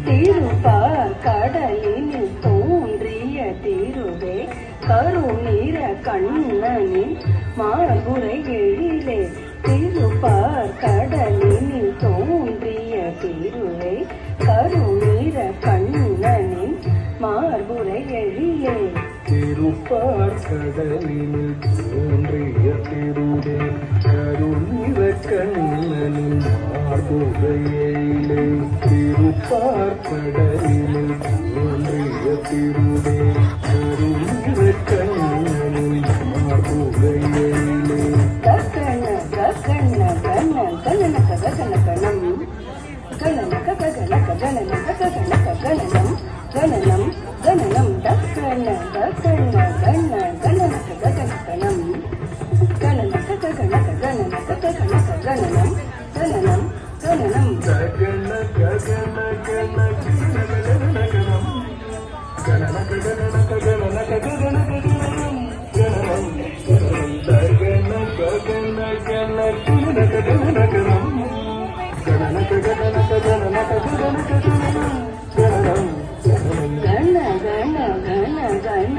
திருப்பார் கடலில் தோன்றிய திருவே கருநீர கண்ணனின் மார்புரை எழிலே. திருப்பார் கடலில் தோன்றிய திருவே கருநீர கண்ணனின் மார்புரை எழிலே. திருப்பார் கடலில் தோன்றிய திருவே கருநீர கண்ணனின் மார்புரை எழிலே. திருப்பார் கடலில் தோன்றிய திருவே கருநீர கண்ணனின் மார்புரை எழிலே. ககன ககன கன கனனக ககன கணம் கனனக ககன ககனன ககன ககனனம் கனனம் கனனம் டக்கன ககன கன கனனக ககன கணம் கனனக ககன ககனன ககன ககனனம் கனனம் கனனம் ககன ககன கன ககன கணம் கனன ககன ககன ககன ககனம் கனனம் ககன ககன கன ககன ககனம் கனன ககன ககன ககன ககனம் கனனம் கன கன கன கன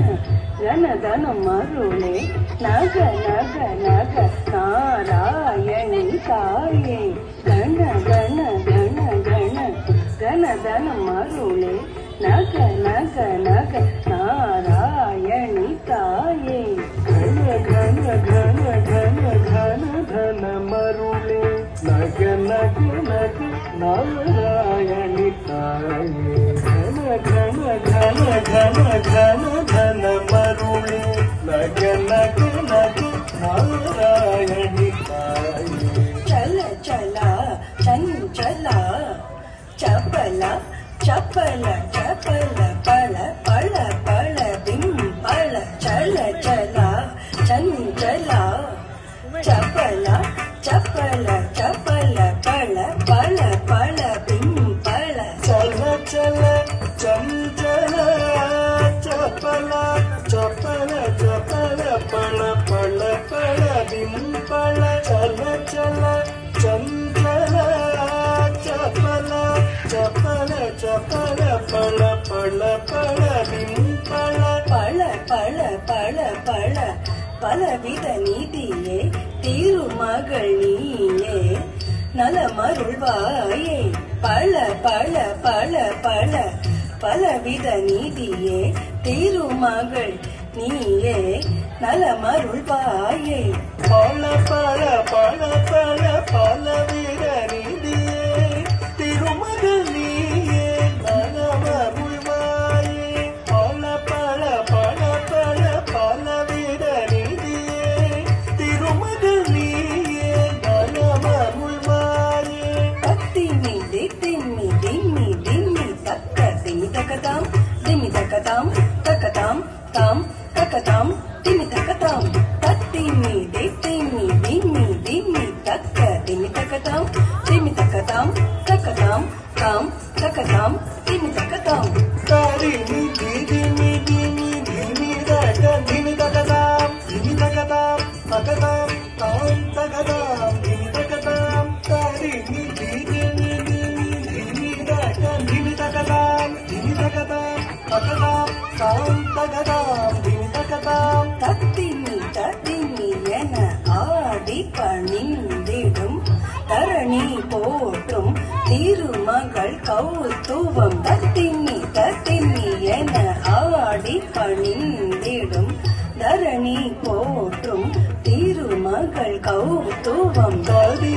கன கன மருளே நக நக நக நாராயணி தாயே. கன கன கன கன கன கன மருளே நக நக நக நாராயணி தாயே. घन घन घन घन घन घन मरुले नग नग नग नारायणी ताये. घन घन घन घन घन घन मरुले नग नग नग नारायणी ताये. चल चला चंचला चपला चपल चपल पळ पळ पळ बिंपळ. चल चला चंचला चपला चपल चपल पळ पळ पळ बिंपळ. चल चल चंचल चपल चपल चपल पळ पळ पळ बिंपळ. चल चल चंचल चपल चपल चपल पळ पळ पळ बिंपळ. பல பல பல பல பலவித நீதியே திருமகள் நீயே நலமருள்வாயே. பல பல பல பல பலவித நீதியே திருமகள் நீயே நலமருள்வாயே. பல பல பல பல பலவித நீதியே திருமகள் நீயே நலமருள்வாயே. பல பல பல பல பலவித நீதியே திருமகள் நீயே நலமருள்வாயே. திம்மி திம்மி திம்மி திம்மி தக்க திம்மி தக்கதாம் திம்மி தக்கதாம் தக்கதாம் தாம் தக்கதாம் திம்மி தக்கதாம். தத்திம்மி திம்மி திம்மி திம்மி தக்க திம்மி தக்கதாம் திம்மி தக்கதாம் தக்கதாம் தாம் தக்கதாம் திம்மி தக்கதாம். தாரி நிதி திமி திமி திமி தக திமி தகதாம் திமி தகதாம் தகதாம் தாம் தகதாம் திமி தகதாம். தாரி நிதி திமி திமி திமி தக திமி தகதாம் திமி தகதாம் தகதாம் தாம் தகதாம் திமி தகதாம். தத்திம்மி என ஆடி பணிந்திடும் தரணி போற்றும் திருமகள் கௌத்துவம். தத்திம்மி என ஆடி பணிந்திடும் தரணி போற்றும் திருமகள் கௌத்துவம். தாரி